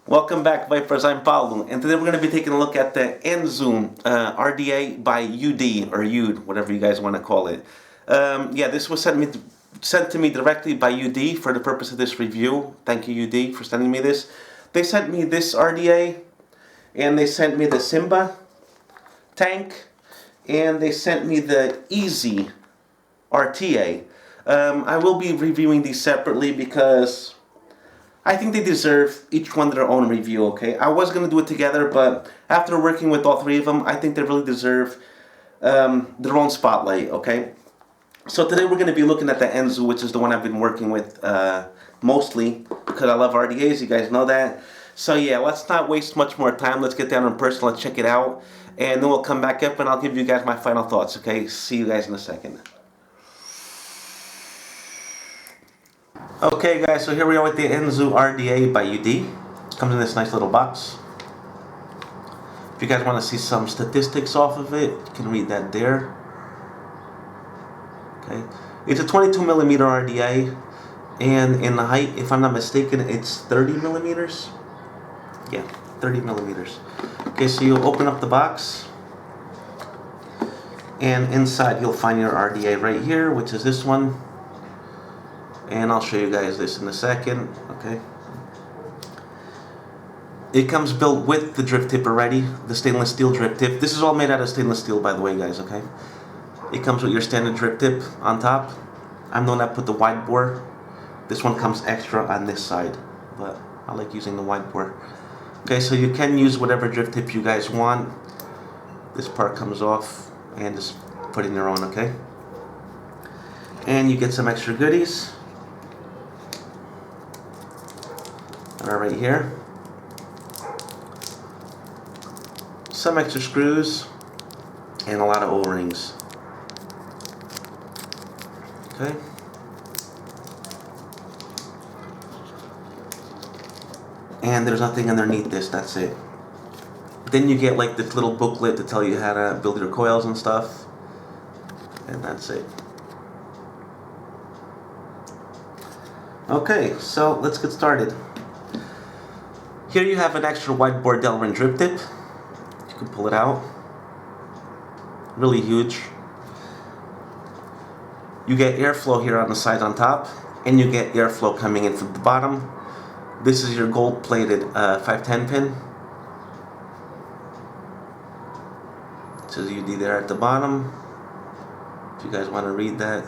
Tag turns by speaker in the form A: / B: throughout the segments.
A: Welcome back, Vipers. I'm Paulo, and today we're going to be taking a look at the Anzu RDA by UD, or UD, whatever you guys want to call it. Yeah, this was sent to me directly by UD for the purpose of this review. Thank you, UD, for sending me this. They sent me this RDA, and they sent me the Simba tank, and they sent me the e-cig RTA. I will be reviewing these separately because I think they deserve each one their own review, okay? I was going to do it together, but after working with all three of them, I think they really deserve their own spotlight, okay? So today we're going to be looking at the Anzu, which is the one I've been working with mostly, because I love RDAs, you guys know that. So yeah, let's not waste much more time. Let's get down in person, let's check it out, and then we'll come back up and I'll give you guys my final thoughts, okay? See you guys in a second. Okay guys, so here we are with the Anzu RDA by UD. It comes in this nice little box. If you guys want to see some statistics off of it, you can read that there. Okay, it's a 22 millimeter RDA, and in the height, if I'm not mistaken, it's 30 millimeters. Yeah, 30 millimeters. Okay, so you'll open up the box, and inside you'll find your RDA right here, which is this one. And I'll show you guys this in a second, okay? It comes built with the drip tip already, the stainless steel drip tip. This is all made out of stainless steel, by the way, guys, okay? It comes with your standard drip tip on top. I'm the one that put the wide bore. This one comes extra on this side, but I like using the wide bore. Okay, so you can use whatever drip tip you guys want. This part comes off and just put in your own, okay? And you get some extra goodies. Right here, some extra screws and a lot of O-rings. Okay, and there's nothing underneath this, that's it. Then you get like this little booklet to tell you how to build your coils and stuff, and that's it. Okay, so let's get started. Here you have an extra wide bore Delrin drip tip. You can pull it out. Really huge. You get airflow here on the side on top, and you get airflow coming in from the bottom. This is your gold plated 510 pin. It says UD there at the bottom, if you guys want to read that.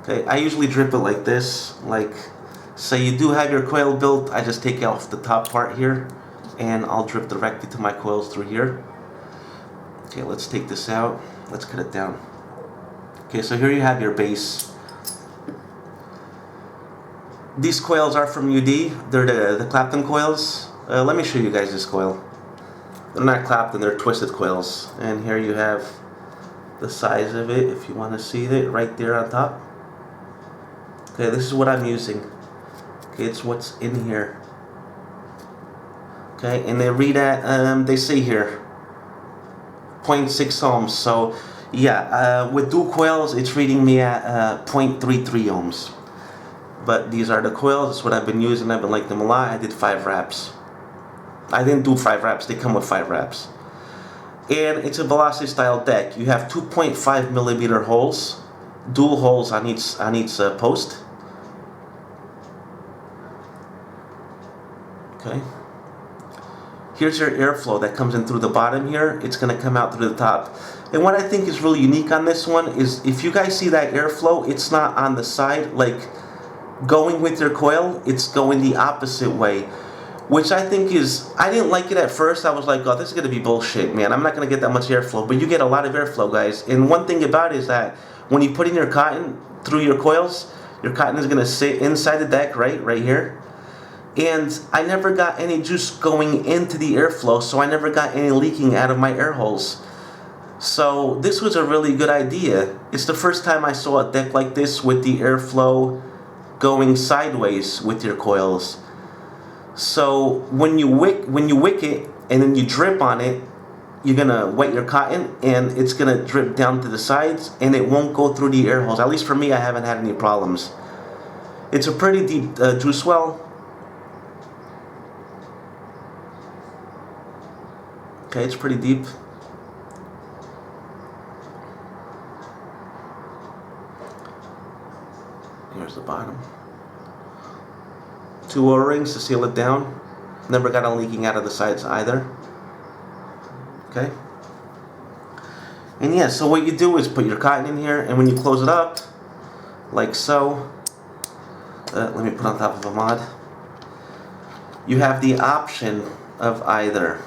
A: Okay, I usually drip it like this, say you do have your coil built, I just take off the top part here and I'll drip directly to my coils through here. Okay, let's take this out. Let's cut it down. Okay, so here you have your base. These coils are from UD. They're the Clapton coils. Let me show you guys this coil. They're not Clapton, they're twisted coils. And here you have the size of it, if you want to see it, right there on top. Okay, this is what I'm using. Okay, it's what's in here. Okay, and they read at, they say here, 0.6 ohms. So, yeah, with dual coils, it's reading me at 0.33 ohms. But these are the coils, that's what I've been using, I've been liking them a lot. I did 5 wraps. I didn't do 5 wraps, they come with 5 wraps. And it's a velocity style deck. You have 2.5 millimeter holes, dual holes on each post. Okay. Here's your airflow that comes in through the bottom here. It's going to come out through the top. And what I think is really unique on this one is if you guys see that airflow, it's not on the side, like going with your coil, it's going the opposite way. Which I think is, I didn't like it at first. I was like, oh, this is going to be bullshit, man. I'm not going to get that much airflow. But you get a lot of airflow, guys. And one thing about it is that when you put in your cotton through your coils, your cotton is going to sit inside the deck, right here. And I never got any juice going into the airflow, so I never got any leaking out of my air holes. So this was a really good idea. It's the first time I saw a deck like this with the airflow going sideways with your coils. So when you wick it and then you drip on it, you're gonna wet your cotton and it's gonna drip down to the sides and it won't go through the air holes. At least for me, I haven't had any problems. It's a pretty deep juice well. Okay, it's pretty deep. Here's the bottom. 2 O-rings to seal it down. Never got it leaking out of the sides either. Okay. And yeah, so what you do is put your cotton in here, and when you close it up, like so, let me put on top of a mod, you have the option of either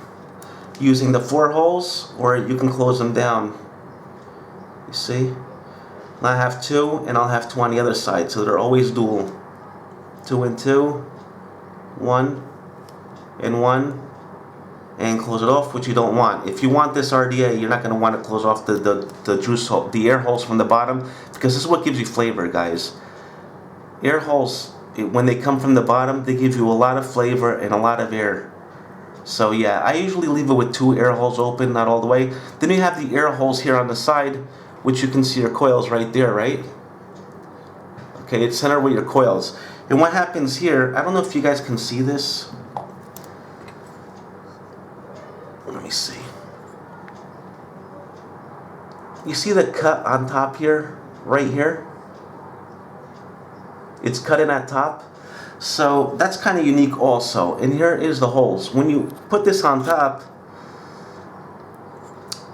A: using the 4 holes, or you can close them down. You see? And I have 2, and I'll have 2 on the other side, so they're always dual. 2 and 2, 1 and 1, and close it off, which you don't want. If you want this RDA, you're not going to want to close off the juice hole, the air holes from the bottom, because this is what gives you flavor, guys. Air holes, when they come from the bottom, they give you a lot of flavor and a lot of air. So yeah, I usually leave it with 2 air holes open, not all the way. Then you have the air holes here on the side, which you can see your coils right there, right? Okay, it's centered with your coils. And what happens here, I don't know if you guys can see this. Let me see. You see the cut on top here, right here? It's cut in at top. So that's kind of unique also. And here is the holes. When you put this on top,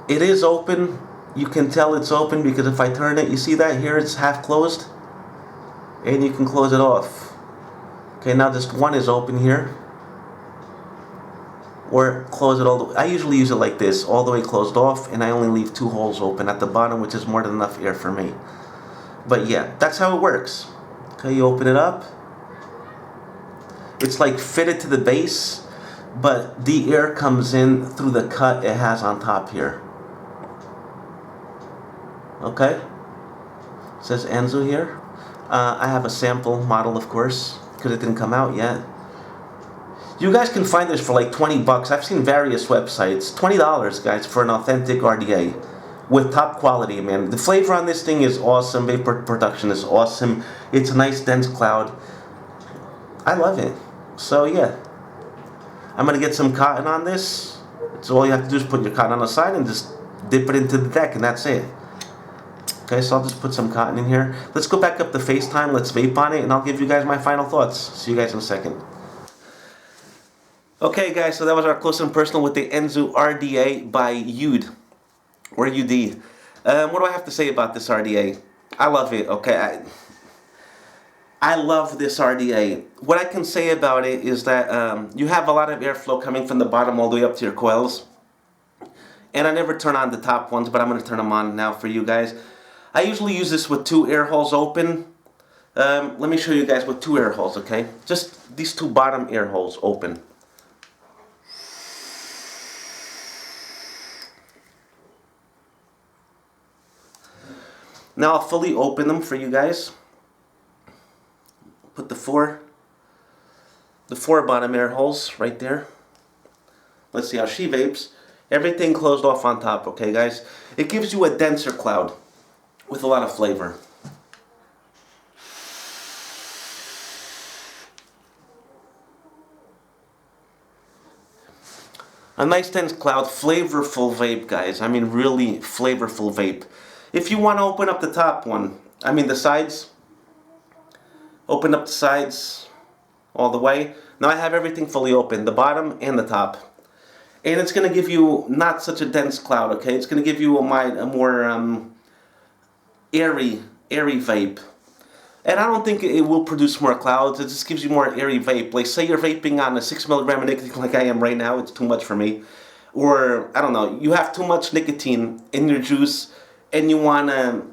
A: it is open. You can tell it's open because if I turn it, you see that here it's half closed? And you can close it off. Okay, now just one is open here. Or close it all the way. I usually use it like this, all the way closed off, and I only leave 2 holes open at the bottom, which is more than enough air for me. But yeah, that's how it works. Okay, you open it up. It's like fitted to the base, but the air comes in through the cut it has on top here. Okay? It says Anzu here. I have a sample model, of course, because it didn't come out yet. You guys can find this for like 20 bucks. I've seen various websites. $20, guys, for an authentic RDA with top quality, man. The flavor on this thing is awesome. Vapor production is awesome. It's a nice dense cloud. I love it. So yeah, I'm gonna get some cotton on this. So all you have to do is put your cotton on the side and just dip it into the deck, and that's it. Okay, so I'll just put some cotton in here. Let's go back up to FaceTime. Let's vape on it, and I'll give you guys my final thoughts. See you guys in a second. Okay, guys, so that was our close and personal with the Anzu RDA by UD, or UD. What do I have to say about this RDA? I love it, okay? I love this RDA. What I can say about it is that you have a lot of airflow coming from the bottom all the way up to your coils. And I never turn on the top ones, but I'm going to turn them on now for you guys. I usually use this with 2 air holes open. Let me show you guys with 2 air holes, okay? Just these 2 bottom air holes open. Now I'll fully open them for you guys. Put the 4 bottom air holes right there. Let's see how she vapes. Everything closed off on top, okay guys? It gives you a denser cloud with a lot of flavor. A nice dense cloud, flavorful vape, guys. I mean really flavorful vape. If you want to open up the top one, I mean the sides, open up the sides all the way. Now I have everything fully open, the bottom and the top. And it's going to give you not such a dense cloud, okay? It's going to give you a more airy vape. And I don't think it will produce more clouds. It just gives you more airy vape. Like say you're vaping on a 6 milligram of nicotine like I am right now. It's too much for me. Or, I don't know, you have too much nicotine in your juice and you want to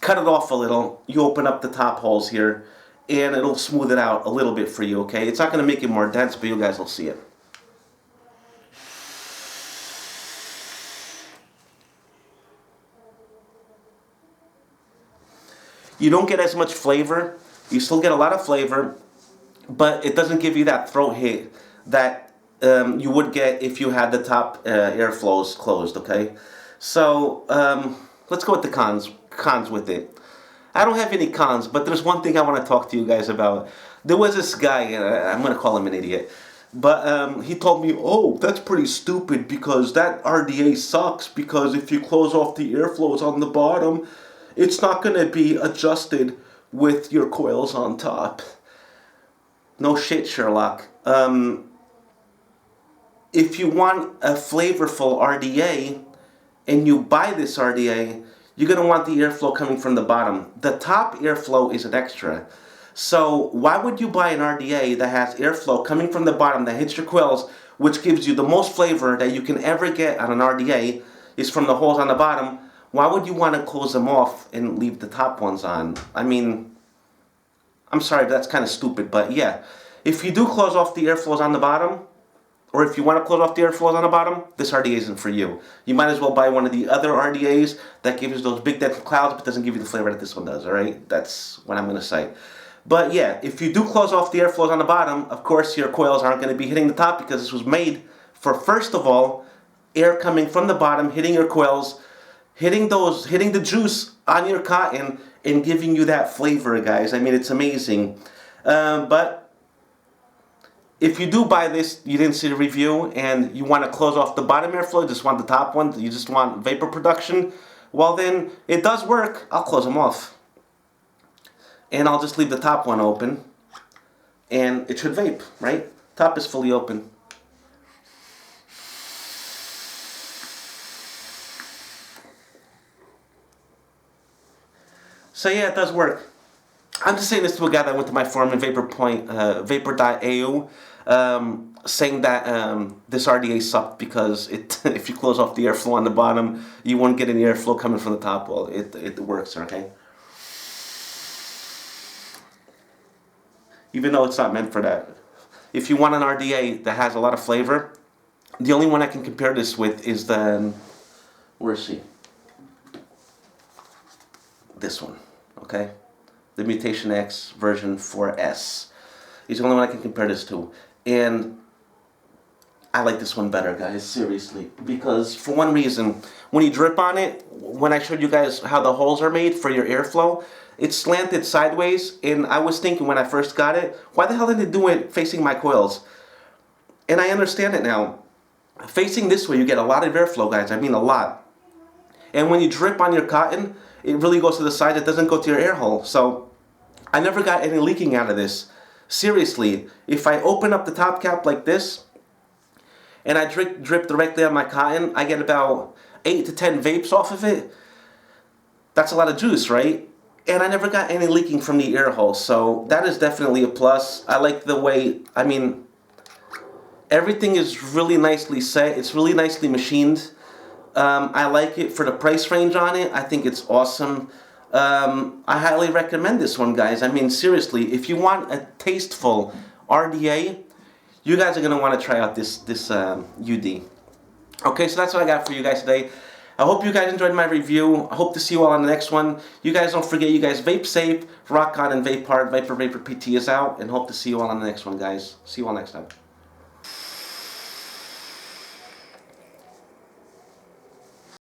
A: cut it off a little. You open up the top holes here and it'll smooth it out a little bit for you, okay? It's not going to make it more dense, but you guys will see it. You don't get as much flavor. You still get a lot of flavor, but it doesn't give you that throat hit that you would get if you had the top airflows closed, okay? So, let's go with the cons with it. I don't have any cons, but there's one thing I want to talk to you guys about. There was this guy, I'm going to call him an idiot. But he told me, oh, that's pretty stupid because that RDA sucks because if you close off the airflows on the bottom, it's not going to be adjusted with your coils on top. No shit, Sherlock. If you want a flavorful RDA and you buy this RDA, you're going to want the airflow coming from the bottom. The top airflow is an extra. So why would you buy an RDA that has airflow coming from the bottom that hits your coils, which gives you the most flavor that you can ever get on an RDA is from the holes on the bottom? Why would you want to close them off and leave the top ones on? I mean, I'm sorry, but that's kind of stupid, but yeah. If you do close off the airflows on the bottom, or if you want to close off the airflows on the bottom, this RDA isn't for you. You might as well buy one of the other RDAs that gives you those big dense clouds but doesn't give you the flavor that this one does, alright? That's what I'm going to say. But yeah, if you do close off the airflows on the bottom, of course your coils aren't going to be hitting the top because this was made for, first of all, air coming from the bottom, hitting your coils, hitting the juice on your cotton and giving you that flavor, guys. I mean, it's amazing. But if you do buy this, you didn't see the review, and you want to close off the bottom airflow, just want the top one, you just want vapor production, well then, it does work. I'll close them off. And I'll just leave the top one open, and it should vape, right? Top is fully open. So yeah, it does work. I'm just saying this to a guy that went to my forum in Vaper.EU, saying that this RDA sucked because if you close off the airflow on the bottom, you won't get any airflow coming from the top. Well, it works, okay? Even though it's not meant for that. If you want an RDA that has a lot of flavor, the only one I can compare this with is the, where is she? This one, okay? The Mutation X version 4S. It's the only one I can compare this to. And I like this one better, guys, seriously. Because for one reason, when you drip on it, when I showed you guys how the holes are made for your airflow, it's slanted sideways, and I was thinking when I first got it, why the hell did it do it facing my coils? And I understand it now. Facing this way, you get a lot of airflow, guys. I mean a lot. And when you drip on your cotton, it really goes to the side. It doesn't go to your air hole. So I never got any leaking out of this. Seriously, if I open up the top cap like this, and I drip directly on my cotton, I get about 8 to 10 vapes off of it. That's a lot of juice, right? And I never got any leaking from the air hole, so that is definitely a plus. I like the way, I mean, everything is really nicely set. It's really nicely machined. I like it for the price range on it. I think it's awesome. I highly recommend this one, guys. I mean, seriously, if you want a tasteful RDA, you guys are going to want to try out this UD. Okay, so that's what I got for you guys today. I hope you guys enjoyed my review. I hope to see you all on the next one. You guys don't forget, you guys vape safe, rock on and vape hard. ViperVaporPT is out, and hope to see you all on the next one, guys. See you all next time.